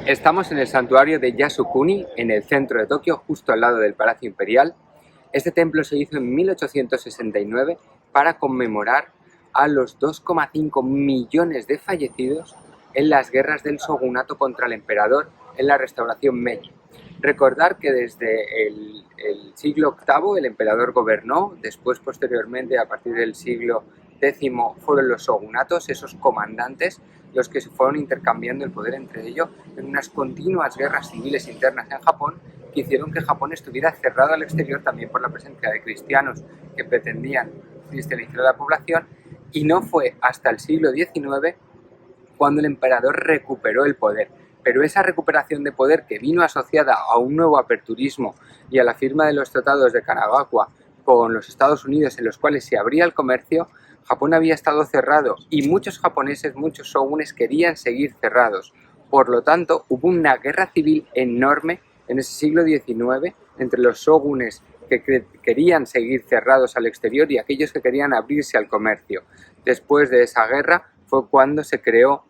Estamos en el santuario de Yasukuni, en el centro de Tokio, justo al lado del Palacio Imperial. Este templo se hizo en 1869 para conmemorar a los 2,5 millones de fallecidos en las guerras del shogunato contra el emperador en la restauración Meiji. Recordar que desde el siglo VIII el emperador gobernó, después posteriormente a partir del siglo X fueron los shogunatos, esos comandantes, los que se fueron intercambiando el poder entre ellos en unas continuas guerras civiles internas en Japón que hicieron que Japón estuviera cerrado al exterior también por la presencia de cristianos que pretendían cristianizar a la población, y no fue hasta el siglo XIX cuando el emperador recuperó el poder. Pero esa recuperación de poder, que vino asociada a un nuevo aperturismo y a la firma de los tratados de Kanagawa con los Estados Unidos, en los cuales se abría el comercio, Japón había estado cerrado y muchos japoneses, muchos shogunes querían seguir cerrados. Por lo tanto, hubo una guerra civil enorme en ese siglo XIX entre los shogunes que querían seguir cerrados al exterior y aquellos que querían abrirse al comercio. Después de esa guerra fue cuando se creó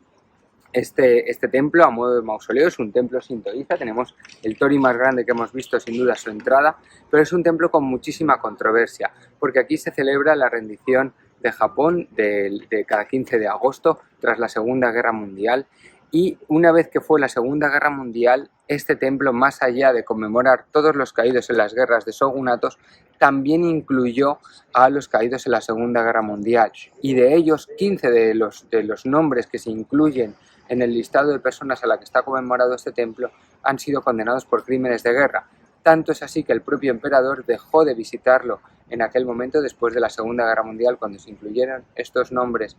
este templo a modo de mausoleo. Es un templo sintoísta, tenemos el tori más grande que hemos visto, sin duda su entrada, pero es un templo con muchísima controversia, porque aquí se celebra la rendición de Japón de cada 15 de agosto tras la Segunda Guerra Mundial, y una vez que fue la Segunda Guerra Mundial, este templo, más allá de conmemorar todos los caídos en las guerras de shogunatos, también incluyó a los caídos en la Segunda Guerra Mundial, y de ellos 15 de los nombres que se incluyen en el listado de personas a la que está conmemorado este templo han sido condenados por crímenes de guerra. Tanto es así que el propio emperador dejó de visitarlo en aquel momento, después de la Segunda Guerra Mundial, cuando se incluyeron estos nombres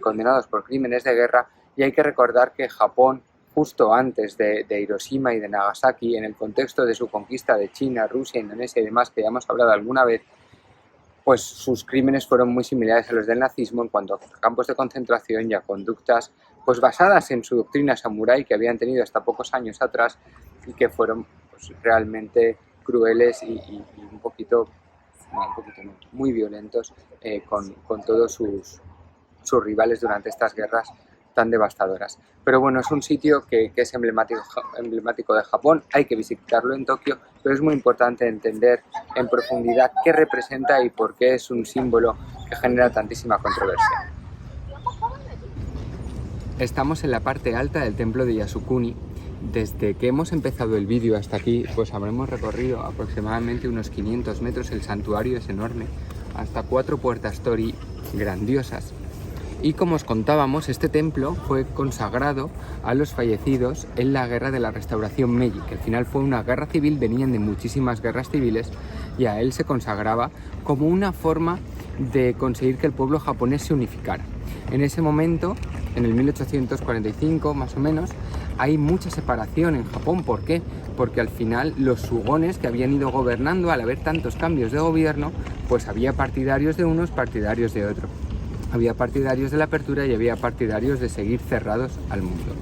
condenados por crímenes de guerra. Y hay que recordar que Japón, justo antes de Hiroshima y de Nagasaki, en el contexto de su conquista de China, Rusia, Indonesia y demás, que ya hemos hablado alguna vez, pues sus crímenes fueron muy similares a los del nazismo en cuanto a campos de concentración y a conductas pues basadas en su doctrina samurái que habían tenido hasta pocos años atrás y que fueron pues realmente crueles y un poquito muy violentos con todos sus rivales durante estas guerras tan devastadoras. Pero bueno, es un sitio que es emblemático de Japón, hay que visitarlo en Tokio, pero es muy importante entender en profundidad qué representa y por qué es un símbolo que genera tantísima controversia. Estamos en la parte alta del templo de Yasukuni. Desde que hemos empezado el vídeo hasta aquí, pues habremos recorrido aproximadamente unos 500 metros. El santuario es enorme, hasta 4 puertas tori grandiosas. Y como os contábamos, este templo fue consagrado a los fallecidos en la guerra de la restauración Meiji, que al final fue una guerra civil, venían de muchísimas guerras civiles, y a él se consagraba como una forma de conseguir que el pueblo japonés se unificara. En ese momento, en el 1845 más o menos, hay mucha separación en Japón. ¿Por qué? Porque al final los shogunes que habían ido gobernando, al haber tantos cambios de gobierno, pues había partidarios de unos, partidarios de otros. Había partidarios de la apertura y había partidarios de seguir cerrados al mundo.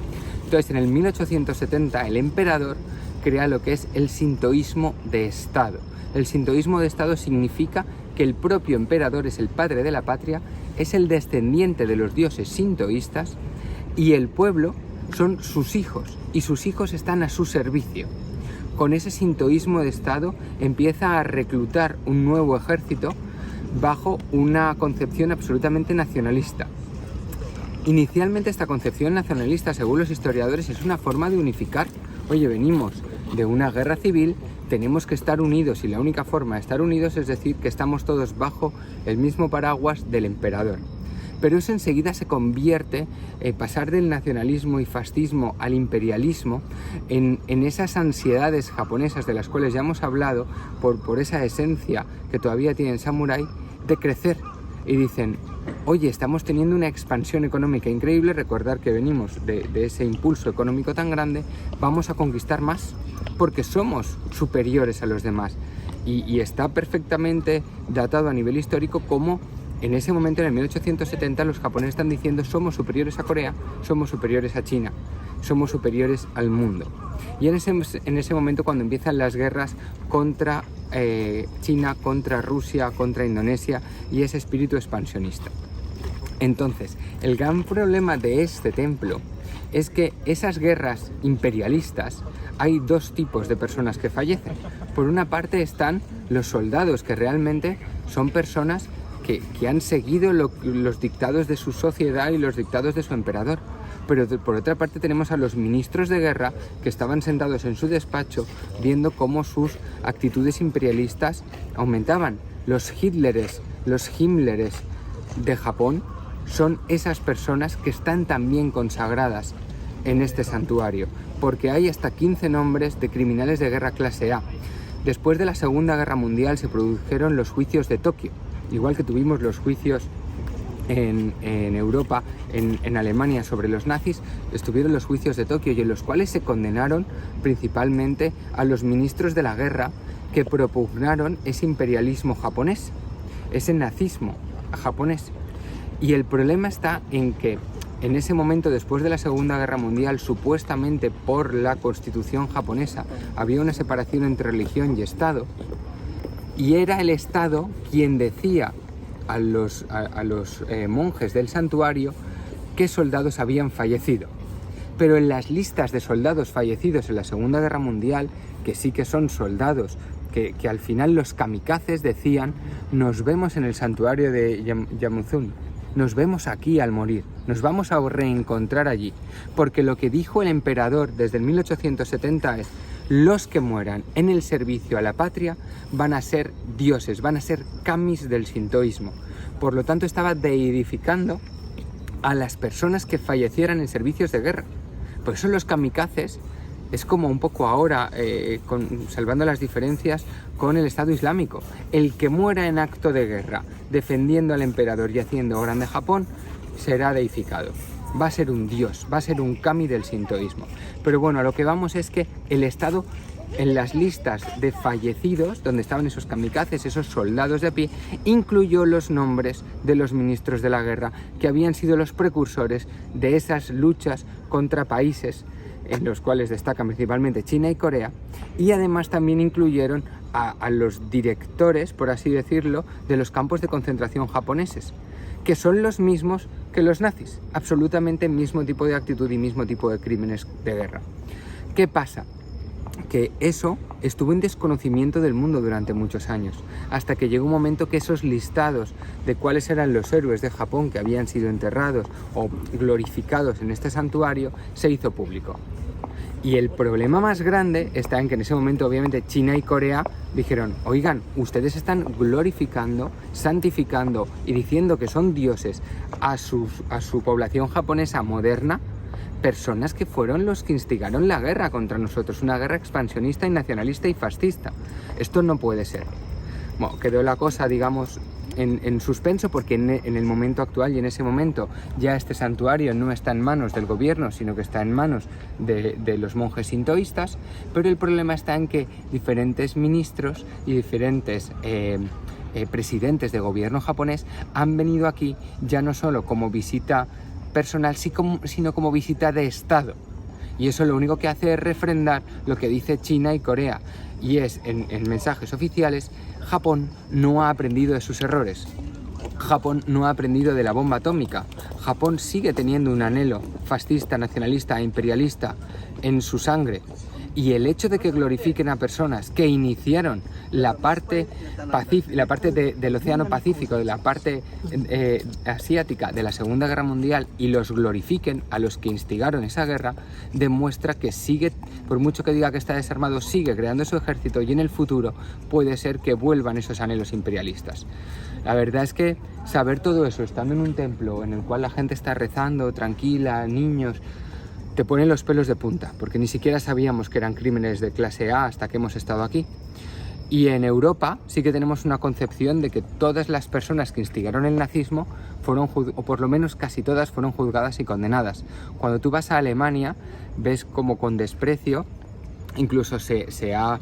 Entonces, en el 1870, el emperador crea lo que es el sintoísmo de Estado. El sintoísmo de Estado significa que el propio emperador es el padre de la patria, es el descendiente de los dioses sintoístas, y el pueblo son sus hijos, y sus hijos están a su servicio. Con ese sintoísmo de Estado empieza a reclutar un nuevo ejército bajo una concepción absolutamente nacionalista. Inicialmente esta concepción nacionalista, según los historiadores, es una forma de unificar. Oye, venimos de una guerra civil, tenemos que estar unidos, y la única forma de estar unidos es decir que estamos todos bajo el mismo paraguas del emperador. Pero eso enseguida se convierte, pasar del nacionalismo y fascismo al imperialismo, en esas ansiedades japonesas de las cuales ya hemos hablado, por esa esencia que todavía tienen samurái, de crecer. Y dicen, oye, estamos teniendo una expansión económica increíble, recordar que venimos de ese impulso económico tan grande, vamos a conquistar más, porque somos superiores a los demás. Y está perfectamente datado a nivel histórico como en ese momento, en el 1870, los japoneses están diciendo somos superiores a Corea, somos superiores a China, somos superiores al mundo. Y en ese momento, cuando empiezan las guerras contra China, contra Rusia, contra Indonesia, y ese espíritu expansionista. Entonces, el gran problema de este templo es que esas guerras imperialistas hay dos tipos de personas que fallecen. Por una parte están los soldados, que realmente son personas que han seguido los dictados de su sociedad y los dictados de su emperador. Pero por otra parte tenemos a los ministros de guerra que estaban sentados en su despacho viendo cómo sus actitudes imperialistas aumentaban. Los Hitleres, los Himmleres de Japón son esas personas que están también consagradas en este santuario, porque hay hasta 15 nombres de criminales de guerra clase A. Después de la Segunda Guerra Mundial se produjeron los juicios de Tokio, igual que tuvimos los juicios en Europa, en Alemania sobre los nazis, estuvieron los juicios de Tokio, y en los cuales se condenaron principalmente a los ministros de la guerra que propugnaron ese imperialismo japonés, ese nazismo japonés. Y el problema está en que en ese momento, después de la Segunda Guerra Mundial, supuestamente por la Constitución japonesa, había una separación entre religión y Estado, y era el Estado quien decía a los monjes del santuario qué soldados habían fallecido. Pero en las listas de soldados fallecidos en la Segunda Guerra Mundial, que sí que son soldados, que al final los kamikazes decían: nos vemos en el santuario de Yamazuni, nos vemos aquí al morir, nos vamos a reencontrar allí, porque lo que dijo el emperador desde el 1870 es: los que mueran en el servicio a la patria van a ser dioses, van a ser kamis del sintoísmo. Por lo tanto, estaba deidificando a las personas que fallecieran en servicios de guerra. Por eso los kamikazes es como un poco ahora, salvando las diferencias con el Estado Islámico. El que muera en acto de guerra, defendiendo al emperador y haciendo grande Japón, será deificado. Va a ser un dios, va a ser un kami del sintoísmo. Pero bueno, a lo que vamos es que el Estado, en las listas de fallecidos, donde estaban esos kamikazes, esos soldados de a pie, incluyó los nombres de los ministros de la guerra que habían sido los precursores de esas luchas contra países, en los cuales destacan principalmente China y Corea, y además también incluyeron a los directores, por así decirlo, de los campos de concentración japoneses, que son los mismos que los nazis, absolutamente mismo tipo de actitud y mismo tipo de crímenes de guerra. ¿Qué pasa? Que eso estuvo en desconocimiento del mundo durante muchos años, hasta que llegó un momento que esos listados de cuáles eran los héroes de Japón que habían sido enterrados o glorificados en este santuario se hizo público. Y el problema más grande está en que en ese momento, obviamente, China y Corea dijeron: oigan, ustedes están glorificando, santificando y diciendo que son dioses a su población japonesa moderna, personas que fueron los que instigaron la guerra contra nosotros, una guerra expansionista y nacionalista y fascista. Esto no puede ser. Bueno, quedó la cosa, digamos, en suspenso, porque en el momento actual y en ese momento ya este santuario no está en manos del gobierno, sino que está en manos de los monjes sintoístas. Pero el problema está en que diferentes ministros y diferentes presidentes de gobierno japonés han venido aquí ya no solo como visita personal, sino como visita de Estado. Y eso lo único que hace es refrendar lo que dice China y Corea, y es, en mensajes oficiales: Japón no ha aprendido de sus errores, Japón no ha aprendido de la bomba atómica, Japón sigue teniendo un anhelo fascista, nacionalista e imperialista en su sangre. Y el hecho de que glorifiquen a personas que iniciaron la parte del Océano Pacífico, de la parte asiática de la Segunda Guerra Mundial, y los glorifiquen a los que instigaron esa guerra, demuestra que sigue, por mucho que diga que está desarmado, sigue creando su ejército, y en el futuro puede ser que vuelvan esos anhelos imperialistas. La verdad es que saber todo eso, estando en un templo en el cual la gente está rezando, tranquila, niños, te ponen los pelos de punta, porque ni siquiera sabíamos que eran crímenes de clase A hasta que hemos estado aquí. Y en Europa sí que tenemos una concepción de que todas las personas que instigaron el nazismo fueron, o por lo menos casi todas, fueron juzgadas y condenadas. Cuando tú vas a Alemania, ves como con desprecio, incluso se ha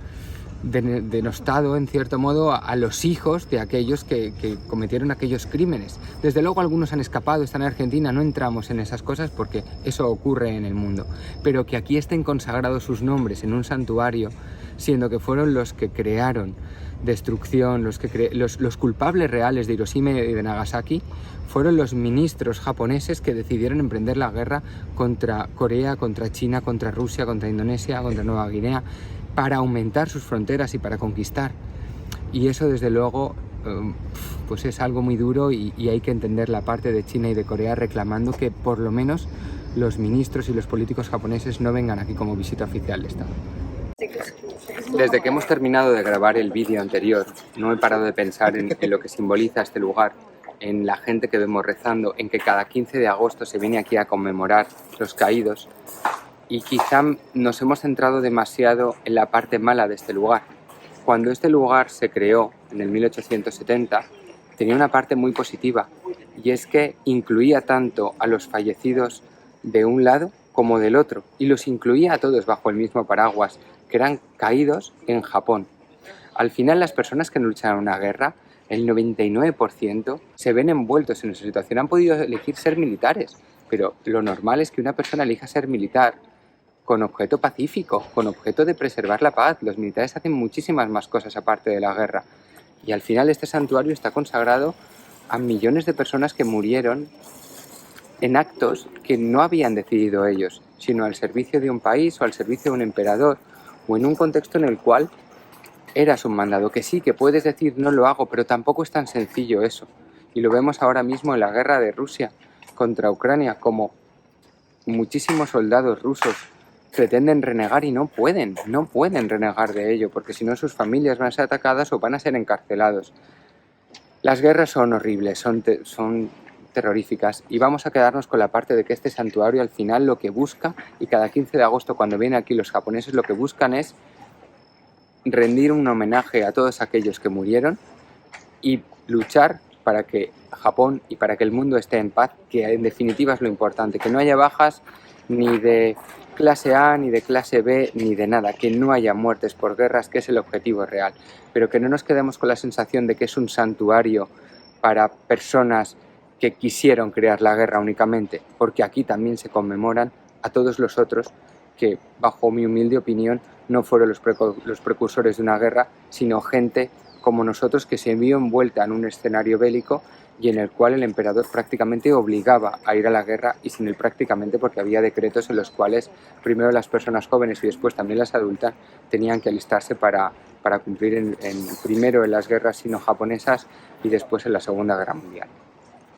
denostado en cierto modo a los hijos de aquellos que cometieron aquellos crímenes. Desde luego algunos han escapado, están en Argentina, no entramos en esas cosas porque eso ocurre en el mundo, pero que aquí estén consagrados sus nombres en un santuario, siendo que fueron los que crearon destrucción, los culpables reales de Hiroshima y de Nagasaki fueron los ministros japoneses que decidieron emprender la guerra contra Corea, contra China, contra Rusia, contra Indonesia, contra Nueva Guinea, para aumentar sus fronteras y para conquistar. Y eso, desde luego, pues es algo muy duro y hay que entender la parte de China y de Corea reclamando que por lo menos los ministros y los políticos japoneses no vengan aquí como visita oficial de Estado. Desde que hemos terminado de grabar el vídeo anterior, no he parado de pensar en lo que simboliza este lugar, en la gente que vemos rezando, en que cada 15 de agosto se viene aquí a conmemorar los caídos, y quizá nos hemos centrado demasiado en la parte mala de este lugar. Cuando este lugar se creó en el 1870, tenía una parte muy positiva, y es que incluía tanto a los fallecidos de un lado como del otro, y los incluía a todos bajo el mismo paraguas, que eran caídos en Japón. Al final, las personas que luchan en una guerra, el 99% se ven envueltos en esa situación. Han podido elegir ser militares, pero lo normal es que una persona elija ser militar con objeto pacífico, con objeto de preservar la paz. Los militares hacen muchísimas más cosas aparte de la guerra. Y al final este santuario está consagrado a millones de personas que murieron en actos que no habían decidido ellos, sino al servicio de un país o al servicio de un emperador, o en un contexto en el cual era su mandado. Que sí, que puedes decir no lo hago, pero tampoco es tan sencillo eso. Y lo vemos ahora mismo en la guerra de Rusia contra Ucrania, como muchísimos soldados rusos pretenden renegar y no pueden renegar de ello, porque si no sus familias van a ser atacadas o van a ser encarcelados. Las guerras son horribles, son terroríficas, y vamos a quedarnos con la parte de que este santuario al final lo que busca, y cada 15 de agosto cuando vienen aquí los japoneses lo que buscan es rendir un homenaje a todos aquellos que murieron y luchar para que Japón y para que el mundo esté en paz, que en definitiva es lo importante, que no haya bajas ni de clase A, ni de clase B, ni de nada, que no haya muertes por guerras, que es el objetivo real, pero que no nos quedemos con la sensación de que es un santuario para personas que quisieron crear la guerra únicamente, porque aquí también se conmemoran a todos los otros que, bajo mi humilde opinión, no fueron los precursores de una guerra, sino gente como nosotros que se vio envuelta en un escenario bélico y en el cual el emperador prácticamente obligaba a ir a la guerra, y sin él prácticamente, porque había decretos en los cuales primero las personas jóvenes y después también las adultas tenían que alistarse para cumplir primero en las guerras sino-japonesas y después en la Segunda Guerra Mundial.